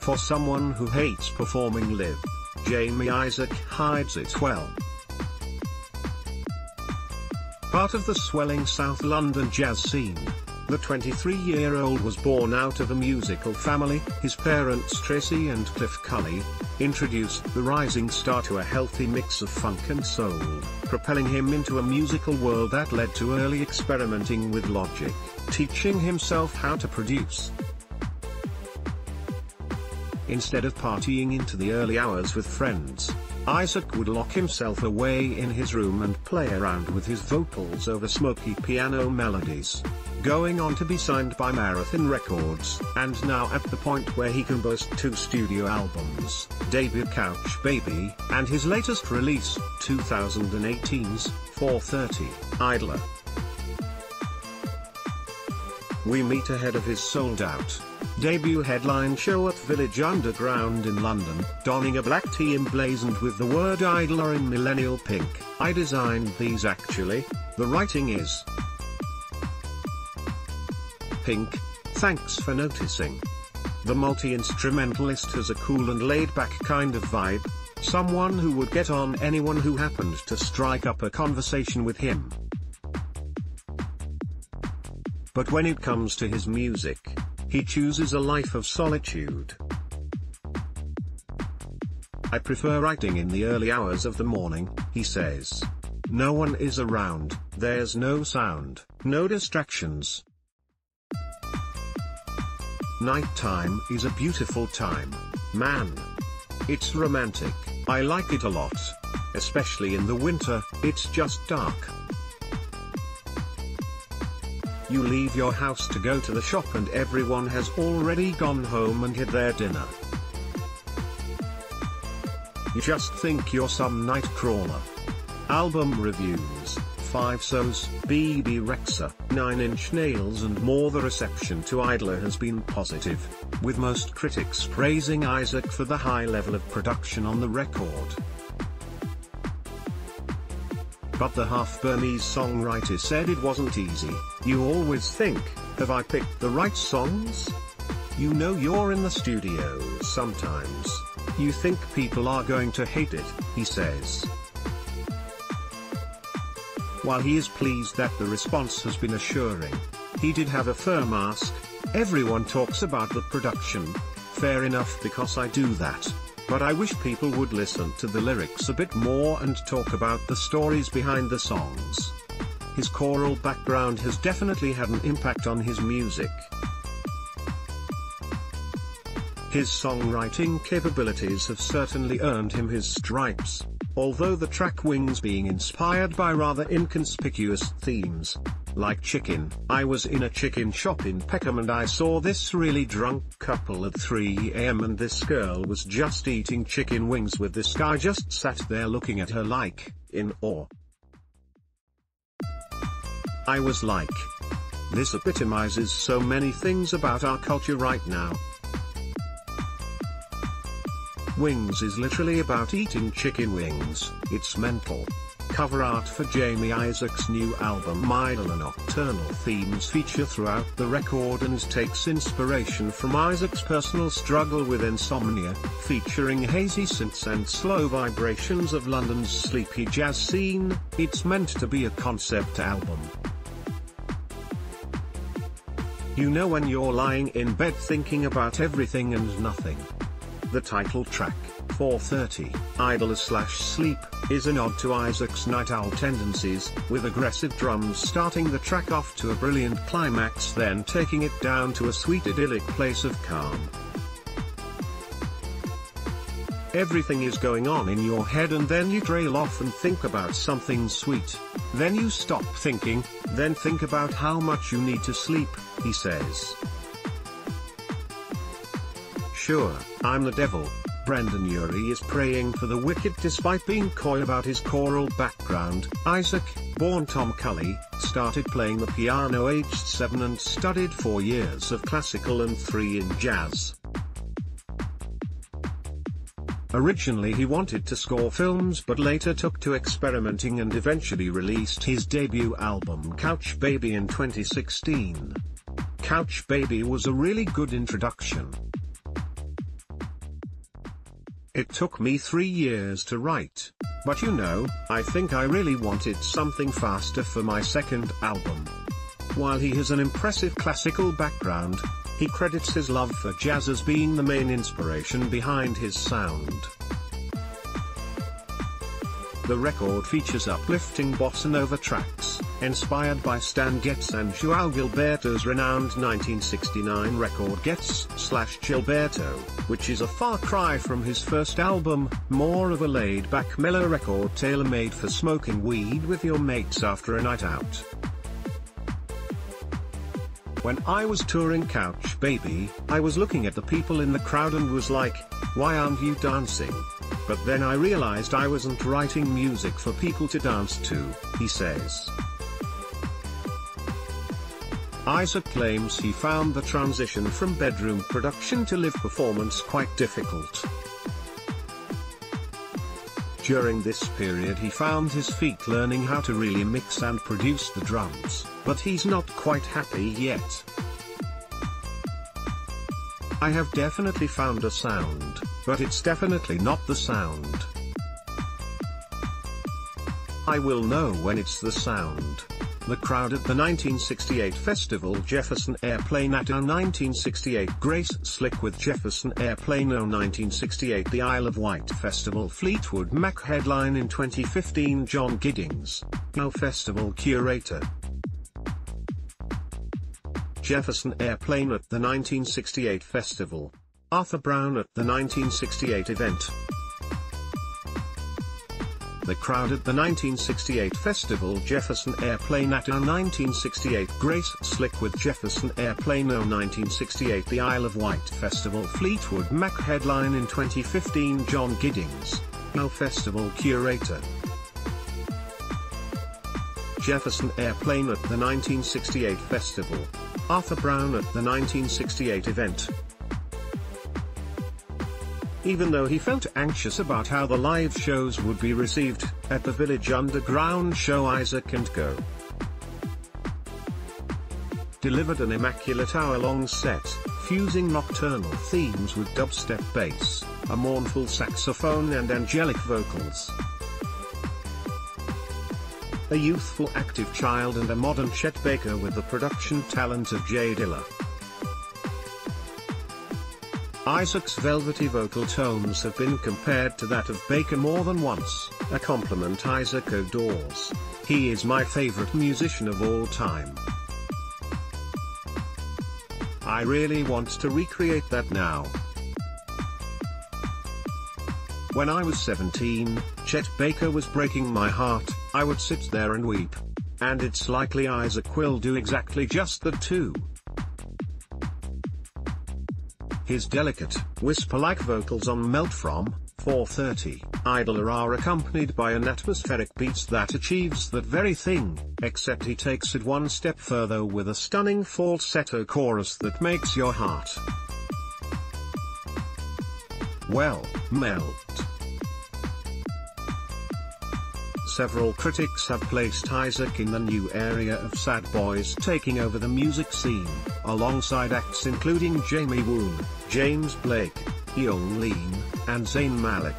For someone who hates performing live, Jamie Isaac hides it well. Part of the swelling South London jazz scene, the 23-year-old was born out of a musical family. His parents Tracy and Cliff Cully introduced the rising star to a healthy mix of funk and soul, propelling him into a musical world that led to early experimenting with Logic, teaching himself how to produce. Instead of partying into the early hours with friends, Isaac would lock himself away in his room and play around with his vocals over smoky piano melodies, going on to be signed by Marathon Records, and now at the point where he can boast 2 studio albums, debut Couch Baby, and his latest release, 2018's 4:30, Idler. We meet ahead of his sold-out debut headline show at Village Underground in London, donning a black tee emblazoned with the word Idler in millennial pink. I designed these actually, the writing is pink, thanks for noticing. The multi-instrumentalist has a cool and laid-back kind of vibe, someone who would get on anyone who happened to strike up a conversation with him. But when it comes to his music, he chooses a life of solitude. I prefer writing in the early hours of the morning, he says. No one is around, there's no sound, no distractions. Nighttime is a beautiful time, man. It's romantic, I like it a lot. Especially in the winter, it's just dark. You leave your house to go to the shop and everyone has already gone home and had their dinner. You just think you're some night crawler. Album reviews, 5 So's, Bebe Rexha, 9 Inch Nails and more. The reception to Idler has been positive, with most critics praising Isaac for the high level of production on the record. But the half-Burmese songwriter said it wasn't easy. You always think, have I picked the right songs? You know you're in the studio sometimes. You think people are going to hate it, he says. While he is pleased that the response has been assuring, he did have a firm ask. Everyone talks about the production. Fair enough, because I do that. But I wish people would listen to the lyrics a bit more and talk about the stories behind the songs. His choral background has definitely had an impact on his music. His songwriting capabilities have certainly earned him his stripes, although the track Wings being inspired by rather inconspicuous themes. Like chicken. I was in a chicken shop in Peckham and I saw this really drunk couple at 3 AM and this girl was just eating chicken wings with this guy just sat there looking at her like, in awe. I was like, this epitomizes so many things about our culture right now. Wings is literally about eating chicken wings, it's mental. Cover art for Jamie Isaac's new album Idler. Nocturnal themes feature throughout the record and takes inspiration from Isaac's personal struggle with insomnia, featuring hazy synths and slow vibrations of London's sleepy jazz scene. It's meant to be a concept album. You know when you're lying in bed thinking about everything and nothing. The title track, 4:30, Idler/Sleep, is a nod to Isaac's night owl tendencies, with aggressive drums starting the track off to a brilliant climax, then taking it down to a sweet idyllic place of calm. Everything is going on in your head and then you trail off and think about something sweet. Then you stop thinking, then think about how much you need to sleep, he says. Sure, I'm the devil. Brendan Urie is praying for the wicked despite being coy about his choral background. Isaac, born Tom Cully, started playing the piano aged 7 and studied 4 years of classical and 3 in jazz. Originally he wanted to score films but later took to experimenting and eventually released his debut album Couch Baby in 2016. Couch Baby was a really good introduction. It took me 3 years to write. But you know, I think I really wanted something faster for my second album. While he has an impressive classical background, he credits his love for jazz as being the main inspiration behind his sound. The record features uplifting bossa nova tracks, inspired by Stan Getz and João Gilberto's renowned 1969 record Getz/Gilberto, which is a far cry from his first album, more of a laid-back mellow record tailor-made for smoking weed with your mates after a night out. When I was touring Couch Baby, I was looking at the people in the crowd and was like, why aren't you dancing? But then I realized I wasn't writing music for people to dance to, he says. Isaac claims he found the transition from bedroom production to live performance quite difficult. During this period he found his feet learning how to really mix and produce the drums, but he's not quite happy yet. I have definitely found a sound, but it's definitely not the sound. I will know when it's the sound. The crowd at the 1968 festival Jefferson Airplane at our 1968 Grace Slick with Jefferson Airplane O 1968 The Isle of Wight Festival Fleetwood Mac headline in 2015 John Giddings, now festival curator. Jefferson Airplane at the 1968 festival. Arthur Brown at the 1968 event. The crowd at the 1968 festival Jefferson Airplane at our 1968 Grace Slick with Jefferson Airplane O 1968 The Isle of Wight Festival Fleetwood Mac headline in 2015 John Giddings, now festival curator. Jefferson Airplane at the 1968 festival. Arthur Brown at the 1968 event. Even though he felt anxious about how the live shows would be received, at the Village Underground show Isaac and Go delivered an immaculate hour-long set, fusing nocturnal themes with dubstep bass, a mournful saxophone and angelic vocals. A youthful active child and a modern Chet Baker with the production talent of Jay Dilla. Isaac's velvety vocal tones have been compared to that of Baker more than once, a compliment Isaac adores. He is my favorite musician of all time. I really want to recreate that now. When I was 17, Chet Baker was breaking my heart, I would sit there and weep. And it's likely Isaac will do exactly just that too. His delicate, whisper-like vocals on Melt from 4:30 Idler are accompanied by an atmospheric beat that achieves that very thing, except he takes it one step further with a stunning falsetto chorus that makes your heart, well, melt. Several critics have placed Isaac in the new area of sad boys taking over the music scene, alongside acts including Jamie Woon, James Blake, Young Lean, and Zayn Malik.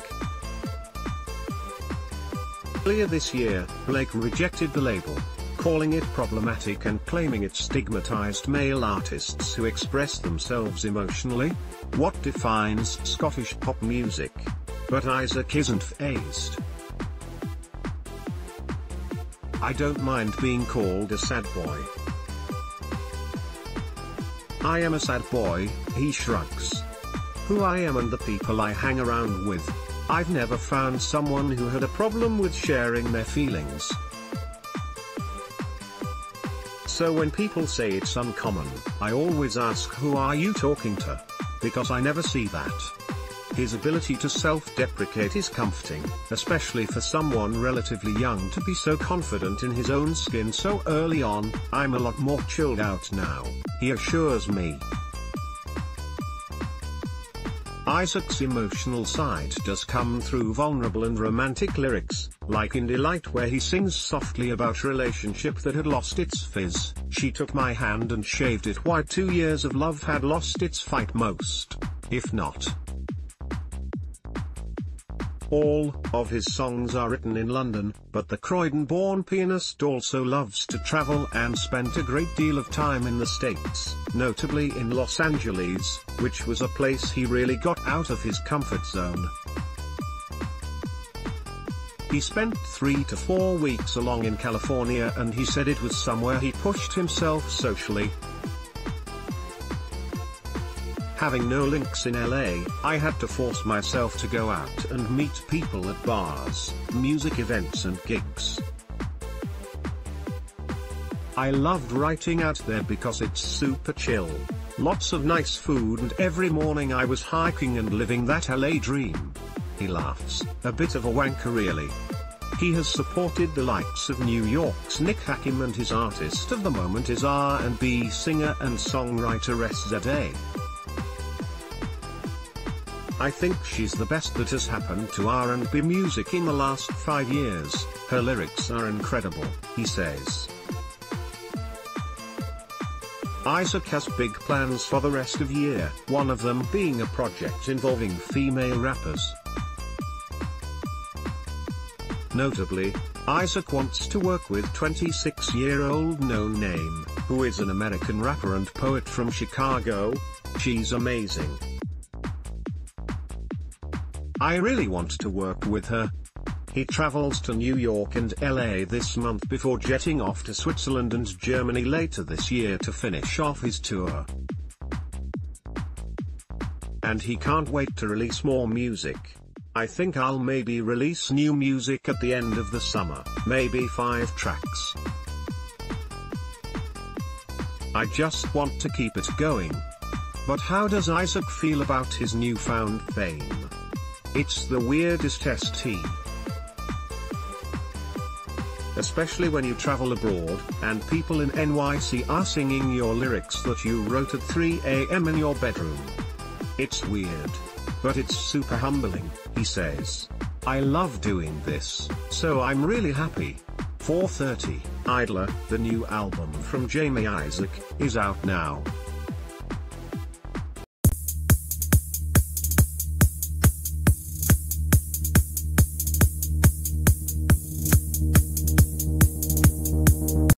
Earlier this year, Blake rejected the label, calling it problematic and claiming it stigmatized male artists who express themselves emotionally, what defines Scottish pop music. But Isaac isn't fazed. I don't mind being called a sad boy. I am a sad boy, he shrugs. Who I am and the people I hang around with. I've never found someone who had a problem with sharing their feelings. So when people say it's uncommon, I always ask who are you talking to? Because I never see that. His ability to self-deprecate is comforting, especially for someone relatively young to be so confident in his own skin so early on. I'm a lot more chilled out now, he assures me. Isaac's emotional side does come through vulnerable and romantic lyrics, like in Delight where he sings softly about a relationship that had lost its fizz. She took my hand and shaved it white. 2 years of love had lost its fight most, if not All of his songs are written in London, but the Croydon-born pianist also loves to travel and spent a great deal of time in the States, notably in Los Angeles, which was a place he really got out of his comfort zone. He spent 3 to 4 weeks along in California, and he said it was somewhere he pushed himself socially. Having no links in LA, I had to force myself to go out and meet people at bars, music events and gigs. I loved writing out there because it's super chill. Lots of nice food, and every morning I was hiking and living that LA dream. He laughs, a bit of a wanker really. He has supported the likes of New York's Nick Hakim, and his artist of the moment is R&B singer and songwriter SZA. I think she's the best that has happened to R&B music in the last 5 years. Her lyrics are incredible, he says. Isaac has big plans for the rest of the year, one of them being a project involving female rappers. Notably, Isaac wants to work with 26-year-old No Name, who is an American rapper and poet from Chicago. She's amazing. I really want to work with her. He travels to New York and LA this month before jetting off to Switzerland and Germany later this year to finish off his tour. And he can't wait to release more music. I think I'll maybe release new music at the end of the summer, maybe 5 tracks. I just want to keep it going. But how does Isaac feel about his newfound fame? It's the weirdest ST. Especially when you travel abroad, and people in NYC are singing your lyrics that you wrote at 3 AM in your bedroom. It's weird. But it's super humbling, he says. I love doing this, so I'm really happy. 4:30, Idler, the new album from Jamie Isaac, is out now.